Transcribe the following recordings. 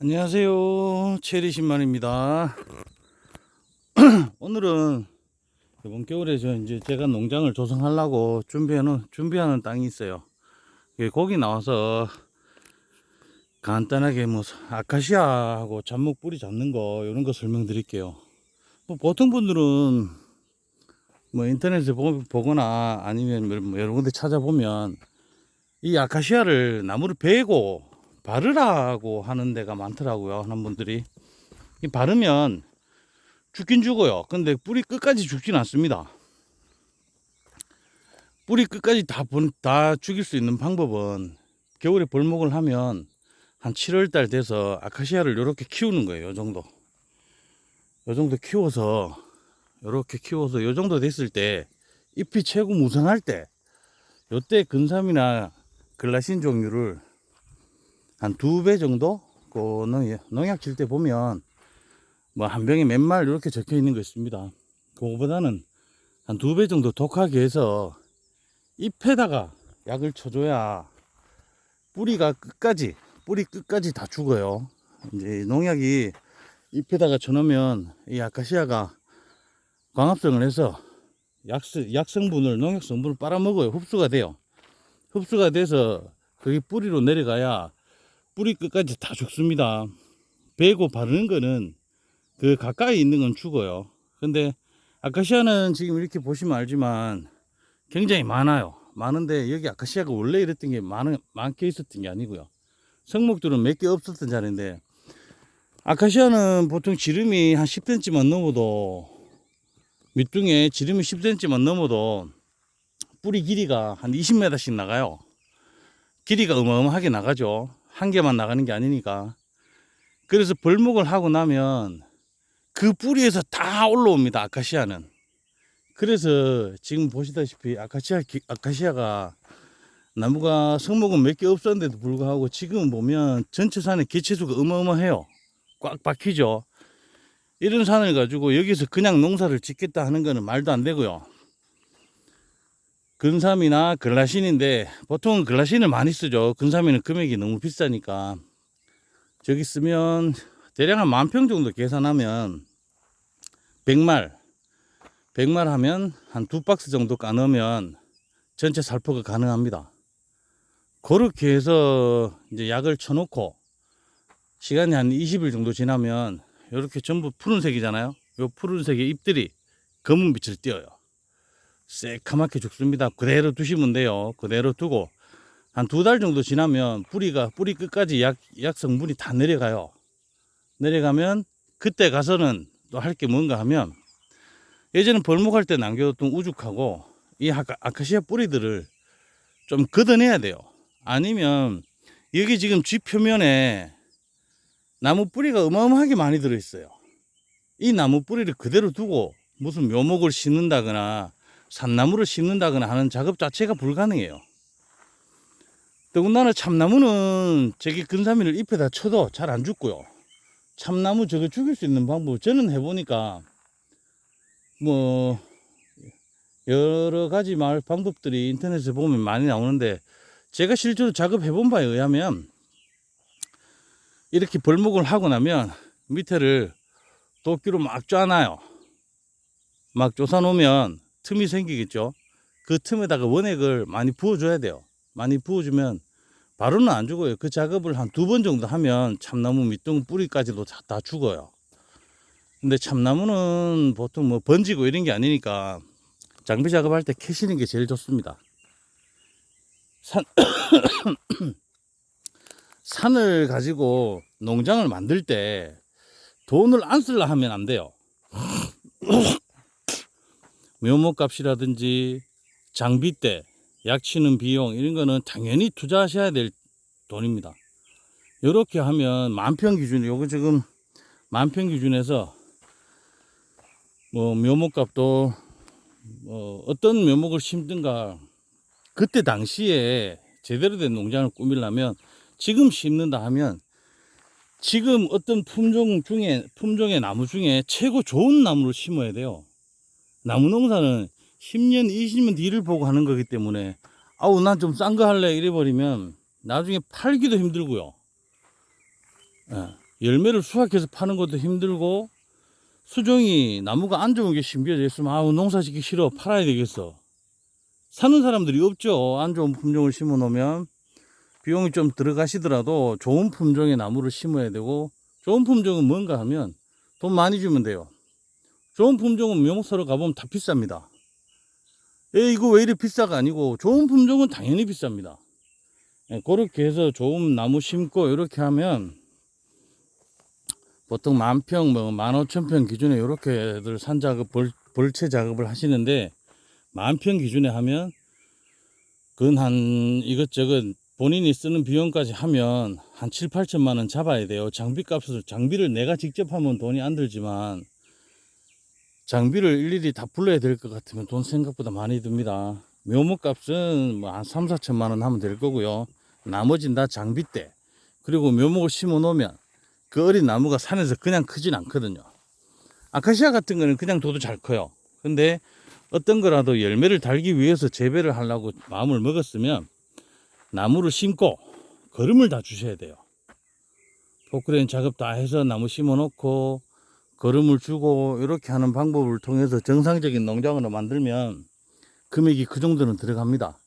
안녕하세요. 체리신만입니다. 오늘은 이번 겨울에 제가 농장을 조성하려고 준비하는 땅이 있어요. 거기 나와서 간단하게 아카시아하고 잡목 뿌리 잡는 거 이런 거 설명드릴게요. 보통 분들은 인터넷에 보거나 아니면 여러 군데 찾아보면 이 아카시아를 나무를 베고 바르라고 하는 데가 많더라고요. 하는 분들이 이 바르면 죽긴 죽어요. 근데 뿌리 끝까지 죽진 않습니다. 뿌리 끝까지 다 죽일 수 있는 방법은 겨울에 벌목을 하면 한 7월 달 돼서 아카시아를 이렇게 키우는 거예요. 요 정도. 요 정도 키워서 이렇게 키워서 요 정도 됐을 때 잎이 최고 무성할 때 요때 근삼이나 글라신 종류를 한 2배 정도 농약 칠 때 보면 한 병에 몇 말 이렇게 적혀 있는 거 있습니다. 그거보다는 한 2배 정도 독하게 해서 잎에다가 약을 쳐줘야 뿌리 끝까지 다 죽어요. 이제 농약이 잎에다가 쳐놓으면 이 아카시아가 광합성을 해서 농약 성분을 빨아먹어요. 흡수가 돼요. 흡수가 돼서 그게 뿌리로 내려가야 뿌리 끝까지 다 죽습니다. 베고 바르는 거는 그 가까이 있는 건 죽어요. 근데 아카시아는 지금 이렇게 보시면 알지만 굉장히 많아요. 많은데 여기 아카시아가 원래 이랬던 게 많게 있었던 게 아니고요. 성목들은 몇 개 없었던 자리인데 아카시아는 보통 지름이 한 10cm만 넘어도 밑둥에 지름이 10cm만 넘어도 뿌리 길이가 한 20m씩 나가요. 길이가 어마어마하게 나가죠. 한 개만 나가는 게 아니니까. 그래서 벌목을 하고 나면 그 뿌리에서 다 올라옵니다. 아카시아는. 그래서 지금 보시다시피 아카시아가 나무가 성목은 몇 개 없었는데도 불구하고 지금 보면 전체 산의 개체수가 어마어마해요. 꽉 박히죠. 이런 산을 가지고 여기서 그냥 농사를 짓겠다 하는 거는 말도 안 되고요. 근삼이나 글라신인데 보통은 글라신을 많이 쓰죠. 근삼이는 금액이 너무 비싸니까. 저기 쓰면 대략 한 10,000평 정도 계산하면 100말 하면 한 2박스 정도 까놓으면 전체 살포가 가능합니다. 그렇게 해서 이제 약을 쳐놓고 시간이 한 20일 정도 지나면 이렇게 전부 푸른색이잖아요. 요 푸른색의 잎들이 검은 빛을 띄어요. 새카맣게 죽습니다. 그대로 두시면 돼요. 그대로 두고 한 2달 정도 지나면 뿌리 끝까지 약 성분이 다 내려가요. 내려가면 그때 가서는 또 할 게 뭔가 하면 예전에 벌목할 때 남겨뒀던 우죽하고 이 아카시아 뿌리들을 좀 걷어내야 돼요. 아니면 여기 지금 쥐 표면에 나무 뿌리가 어마어마하게 많이 들어있어요. 이 나무 뿌리를 그대로 두고 무슨 묘목을 심는다거나 산나무를 심는다거나 하는 작업 자체가 불가능해요. 더군다나 참나무는 저기 근사미를 잎에다 쳐도 잘 안 죽고요. 참나무 저거 죽일 수 있는 방법 저는 해보니까 여러 가지 방법들이 인터넷에 보면 많이 나오는데 제가 실제로 작업해본 바에 의하면 이렇게 벌목을 하고 나면 밑에를 도끼로 막 쪼아놔요. 막 쪼사 놓으면 틈이 생기겠죠. 그 틈에다가 원액을 많이 부어줘야 돼요. 많이 부어주면 바로는 안 죽어요. 그 작업을 한 2번 정도 하면 참나무 밑둥 뿌리까지도 다 죽어요. 근데 참나무는 보통 번지고 이런 게 아니니까 장비 작업할 때 캐시는 게 제일 좋습니다. 산을 가지고 농장을 만들 때 돈을 안 쓰려 하면 안 돼요. 묘목값이라든지 장비 약 치는 비용 이런 거는 당연히 투자하셔야 될 돈입니다. 이렇게 하면 만평 기준, 요거 지금 만평 기준에서 묘목값도 어떤 묘목을 심든가 그때 당시에 제대로 된 농장을 꾸미려면 지금 심는다 하면 지금 어떤 품종의 나무 중에 최고 좋은 나무를 심어야 돼요. 나무 농사는 10년, 20년 뒤를 보고 하는 거기 때문에 난 좀 싼 거 할래 이래 버리면 나중에 팔기도 힘들고요. 예. 열매를 수확해서 파는 것도 힘들고, 수종이 나무가 안 좋은 게 심겨져 있으면 아우 농사 짓기 싫어, 팔아야 되겠어. 사는 사람들이 없죠. 안 좋은 품종을 심어 놓으면 비용이 좀 들어가시더라도 좋은 품종의 나무를 심어야 되고, 좋은 품종은 뭔가 하면 돈 많이 주면 돼요. 좋은 품종은 묘목사로 가보면 다 비쌉니다. 이거 왜 이리 비싸가 아니고 좋은 품종은 당연히 비쌉니다. 그렇게 해서 좋은 나무 심고 이렇게 하면 보통 10,000평, 뭐 15,000평 기준에 이렇게들 산작업, 벌채 작업을 하시는데, 10,000평 기준에 하면 그건 한 이것저것 본인이 쓰는 비용까지 하면 한 7, 8천만 원 잡아야 돼요. 장비를 내가 직접 하면 돈이 안 들지만, 장비를 일일이 다 불러야 될 것 같으면 돈 생각보다 많이 듭니다. 묘목 값은 뭐 한 3, 4천만 원 하면 될 거고요. 나머지는 다 장비대. 그리고 묘목을 심어 놓으면 그 어린 나무가 산에서 그냥 크진 않거든요. 아카시아 같은 거는 그냥 둬도 잘 커요. 근데 어떤 거라도 열매를 달기 위해서 재배를 하려고 마음을 먹었으면 나무를 심고 거름을 다 주셔야 돼요. 포크레인 작업 다 해서 나무 심어 놓고 거름을 주고 이렇게 하는 방법을 통해서 정상적인 농장으로 만들면 금액이 그 정도는 들어갑니다.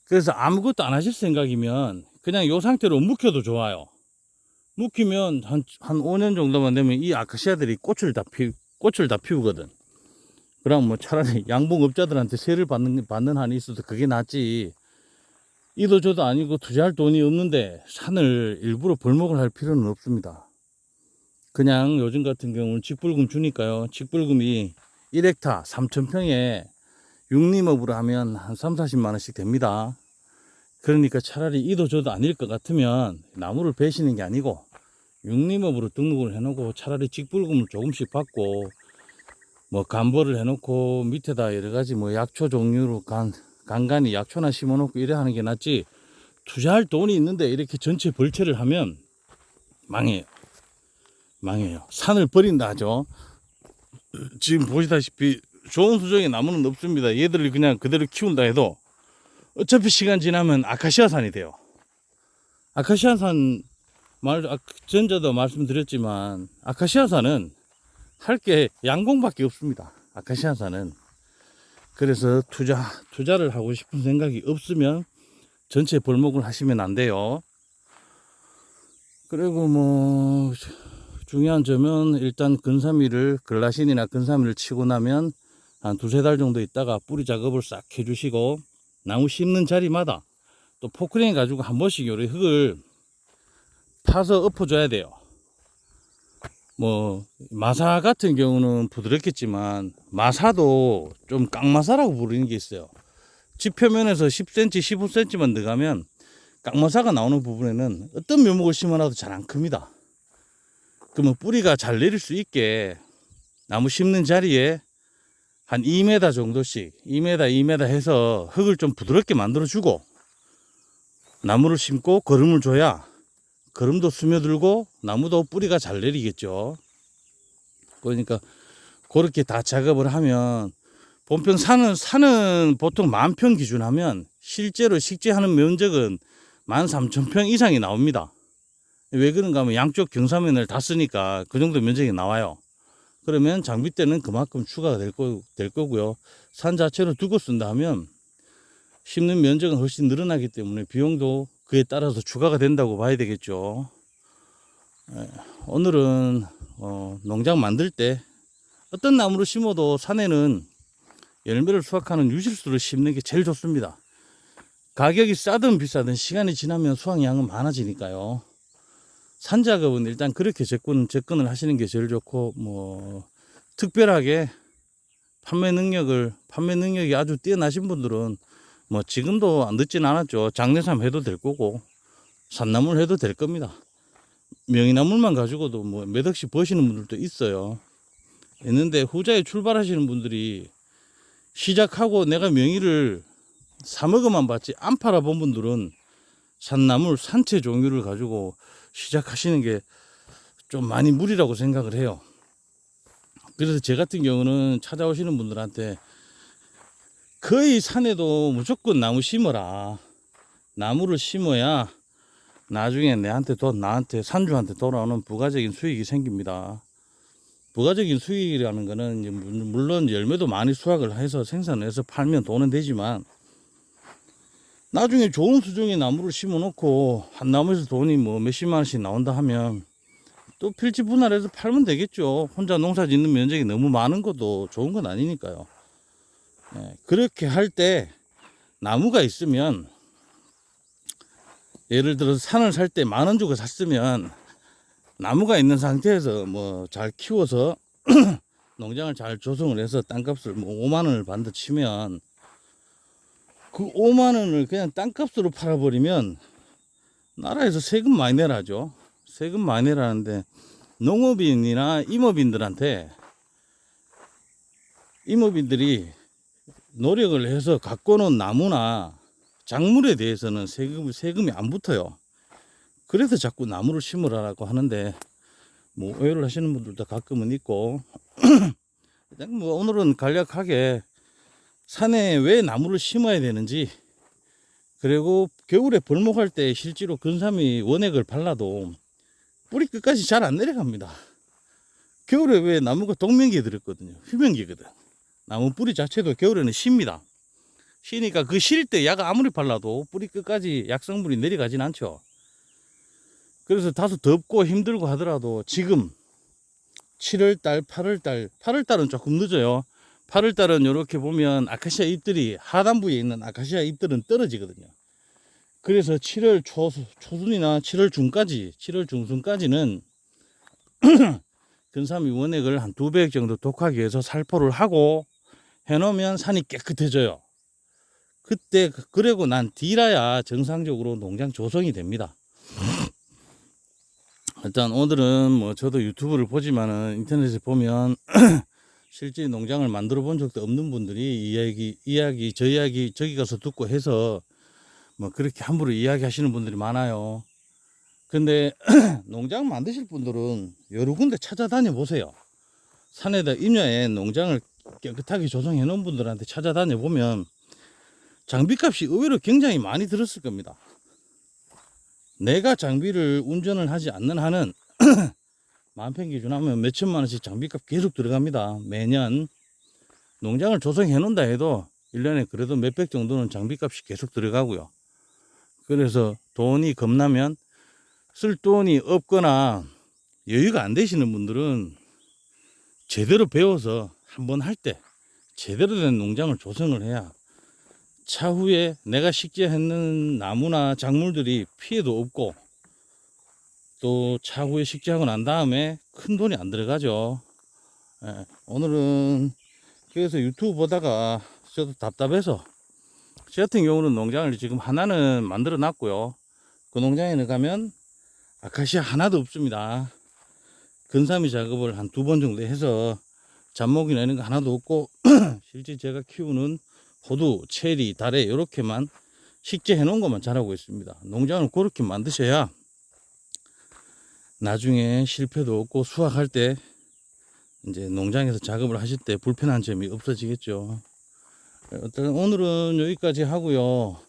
그래서 아무것도 안 하실 생각이면 그냥 이 상태로 묵혀도 좋아요. 묵히면 한 5년 정도만 되면 이 아카시아들이 꽃을 다 피우거든. 그럼 뭐 차라리 양봉업자들한테 세를 받는 한이 있어도 그게 낫지. 이도저도 아니고 투자할 돈이 없는데 산을 일부러 벌목을 할 필요는 없습니다. 그냥 요즘 같은 경우는 직불금 주니까요. 직불금이 1헥타 3,000평에 육림업으로 하면 한 3, 40만 원씩 됩니다. 그러니까 차라리 이도저도 아닐 것 같으면 나무를 베시는 게 아니고 육림업으로 등록을 해놓고 차라리 직불금을 조금씩 받고 뭐 간보를 해놓고 밑에다 여러가지 뭐 약초 종류로 간간히 약초나 심어놓고 이래 하는 게 낫지, 투자할 돈이 있는데 이렇게 전체 벌채를 하면 망해요. 산을 버린다 하죠. 지금 보시다시피 좋은 수종의 나무는 없습니다. 얘들을 그냥 그대로 키운다 해도 어차피 시간 지나면 아카시아산이 돼요. 아카시아산 전자도 말씀드렸지만 아카시아산은 할 게 양봉밖에 없습니다. 아카시아산은. 그래서 투자를 하고 싶은 생각이 없으면 전체 벌목을 하시면 안 돼요. 그리고 뭐 중요한 점은 일단 글라신이나 근사미를 치고 나면 한 2-3달 정도 있다가 뿌리 작업을 싹 해주시고, 나무 심는 자리마다 또 포크레인 가지고 한 번씩 요리 흙을 파서 엎어줘야 돼요. 뭐 마사 같은 경우는 부드럽겠지만 마사도 좀 깡마사라고 부르는 게 있어요. 집 표면에서 10cm, 15cm만 들어가면 깡마사가 나오는 부분에는 어떤 묘목을 심어놔도 잘 안 큽니다. 그러면 뿌리가 잘 내릴 수 있게 나무 심는 자리에 한 2m 정도씩 2m 해서 흙을 좀 부드럽게 만들어 주고 나무를 심고 거름을 줘야 거름도 스며들고 나무도 뿌리가 잘 내리겠죠. 그러니까 그렇게 다 작업을 하면 본평 산은 보통 10,000평 기준 하면 실제로 식재하는 면적은 13,000평 이상이 나옵니다. 왜 그런가 하면 양쪽 경사면을 다 쓰니까 그 정도 면적이 나와요. 그러면 장비 때는 그만큼 추가가 될 거고요. 산 자체로 두고 쓴다 하면 심는 면적은 훨씬 늘어나기 때문에 비용도 그에 따라서 추가가 된다고 봐야 되겠죠. 오늘은 농장 만들 때 어떤 나무를 심어도 산에는 열매를 수확하는 유실수를 심는 게 제일 좋습니다. 가격이 싸든 비싸든 시간이 지나면 수확량은 많아지니까요. 산 작업은 일단 그렇게 접근을 하시는 게 제일 좋고, 뭐 특별하게 판매 능력이 아주 뛰어나신 분들은 뭐 지금도 안 늦진 않았죠. 장내삼 해도 될 거고 산나물 해도 될 겁니다. 명이나물만 가지고도 뭐 몇 억씩 버시는 분들도 있는데 후자에 출발하시는 분들이 시작하고 내가 명이를 사먹어만 봤지 안 팔아본 분들은 산나물 산채 종류를 가지고 시작하시는 게 좀 많이 무리라고 생각을 해요. 그래서 제 같은 경우는 찾아오시는 분들한테 거의 산에도 무조건 나무 심어라. 나무를 심어야 나중에 나한테 산주한테 돌아오는 부가적인 수익이 생깁니다. 부가적인 수익이라는 거는 이제 물론 열매도 많이 수확을 해서 생산해서 팔면 돈은 되지만, 나중에 좋은 수종의 나무를 심어 놓고 한 나무에서 돈이 뭐 몇십만 원씩 나온다 하면 또 필지 분할해서 팔면 되겠죠. 혼자 농사 짓는 면적이 너무 많은 것도 좋은 건 아니니까요. 그렇게 할 때 나무가 있으면, 예를 들어서 산을 살 때 10,000원 주고 샀으면 나무가 있는 상태에서 뭐 잘 키워서 농장을 잘 조성을 해서 땅값을 뭐 5만 원을 받는다 치면, 그 5만 원을 그냥 땅값으로 팔아버리면 나라에서 세금 많이 내라죠. 세금 많이 내라는데, 농업인이나 임업인들이 노력을 해서 갖고 놓은 나무나 작물에 대해서는 세금이 안 붙어요. 그래서 자꾸 나무를 심으라고 하는데, 뭐 오해를 하시는 분들도 가끔은 있고, 일단 뭐 오늘은 간략하게 산에 왜 나무를 심어야 되는지, 그리고 겨울에 벌목할 때 실제로 근삼이 원액을 발라도 뿌리 끝까지 잘 안 내려갑니다. 겨울에 왜 나무가 동면기에 들었거든요. 휴면기거든. 나무 뿌리 자체도 겨울에는 쉽니다. 쉬니까 그 쉴 때 약 아무리 발라도 뿌리 끝까지 약 성분이 내려가진 않죠. 그래서 다소 덥고 힘들고 하더라도 지금 7월달, 8월달은 조금 늦어요. 8월달은 이렇게 보면 아카시아 잎들이, 하단부에 있는 아카시아 잎들은 떨어지거든요. 그래서 7월 초순이나 7월 중순까지는 근삼이 원액을 한 200 정도 독하게 해서 살포를 하고 해놓으면 산이 깨끗해져요. 그때, 그러고 난 뒤라야 정상적으로 농장 조성이 됩니다. 일단 오늘은 뭐 저도 유튜브를 보지만은 인터넷에 보면 실제 농장을 만들어 본 적도 없는 분들이 저 이야기 저기 가서 듣고 해서 뭐 그렇게 함부로 이야기하시는 분들이 많아요. 근데 농장 만드실 분들은 여러 군데 찾아다녀 보세요. 산에다 임야에 농장을 깨끗하게 조성해 놓은 분들한테 찾아다녀 보면 장비값이 의외로 굉장히 많이 들었을 겁니다. 내가 장비를 운전을 하지 않는 한은 만평 기준하면 몇천만 원씩 장비값 계속 들어갑니다. 매년 농장을 조성해 놓는다 해도 1년에 그래도 몇백 정도는 장비값이 계속 들어가고요. 그래서 돈이 겁나면, 쓸 돈이 없거나 여유가 안 되시는 분들은 제대로 배워서 한번 할 때 제대로 된 농장을 조성을 해야 차후에 내가 식재했는 나무나 작물들이 피해도 없고, 또 차후에 식재하고 난 다음에 큰 돈이 안 들어가죠. 오늘은 그래서 유튜브 보다가 저도 답답해서, 저 같은 경우는 농장을 지금 하나는 만들어 놨고요. 그 농장에는 가면 아카시아 하나도 없습니다. 근삼이 작업을 한 2번 정도 해서 잡목이나 이런 거 하나도 없고 실제 제가 키우는 호두, 체리, 다래 이렇게만 식재해 놓은 것만 자라고 있습니다. 농장을 그렇게 만드셔야 나중에 실패도 없고 수확할 때 이제 농장에서 작업을 하실 때 불편한 점이 없어지겠죠. 일단 오늘은 여기까지 하고요.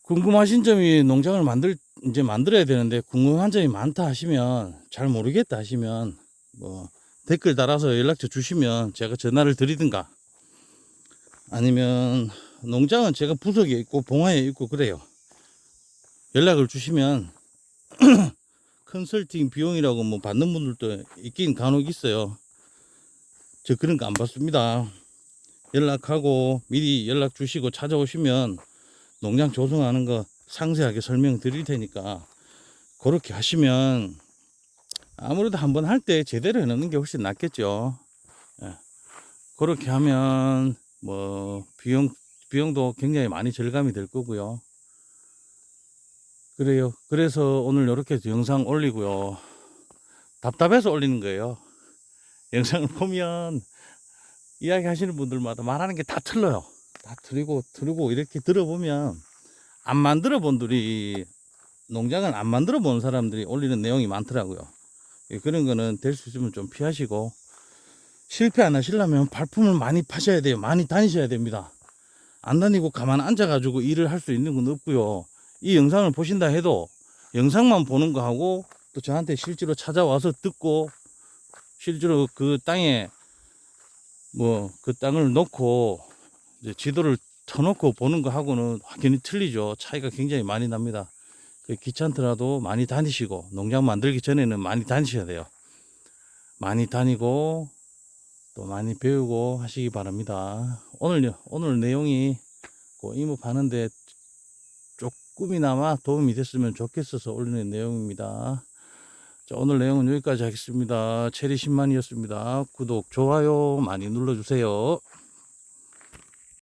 궁금하신 점이, 농장을 이제 만들어야 되는데 궁금한 점이 많다 하시면, 잘 모르겠다 하시면 뭐 댓글 달아서 연락처 주시면 제가 전화를 드리든가, 아니면 농장은 제가 부석에 있고 봉화에 있고 그래요. 연락을 주시면 컨설팅 비용이라고 뭐 받는 분들도 있긴 간혹 있어요. 저 그런 거 안 받습니다. 연락하고 미리 연락 주시고 찾아오시면 농장 조성하는 거 상세하게 설명드릴 테니까 그렇게 하시면 아무래도 한번 할 때 제대로 해놓는 게 훨씬 낫겠죠. 그렇게 하면 뭐 비용도 굉장히 많이 절감이 될 거고요. 그래요. 그래서 오늘 이렇게 영상 올리고요. 답답해서 올리는 거예요. 영상을 보면 이야기 하시는 분들마다 말하는 게 다 틀려요. 다 틀리고 이렇게 들어보면, 안 만들어 본 분들이, 농장을 안 만들어 본 사람들이 올리는 내용이 많더라고요. 그런 거는 될 수 있으면 좀 피하시고, 실패 안 하시려면 발품을 많이 파셔야 돼요. 많이 다니셔야 됩니다. 안 다니고 가만 앉아가지고 일을 할 수 있는 건 없고요. 이 영상을 보신다 해도 영상만 보는 거하고 또 저한테 실제로 찾아와서 듣고 실제로 그 땅에 뭐 그 땅을 놓고 이제 지도를 터놓고 보는 거하고는 확연히 틀리죠. 차이가 굉장히 많이 납니다. 귀찮더라도 많이 다니시고 농장 만들기 전에는 많이 다니셔야 돼요. 많이 다니고 또 많이 배우고 하시기 바랍니다. 오늘 내용이 그 임업하는데 조금이나마 도움이 됐으면 좋겠어서 올리는 내용입니다. 자, 오늘 내용은 여기까지 하겠습니다. 체리 10만이었습니다. 구독, 좋아요 많이 눌러주세요.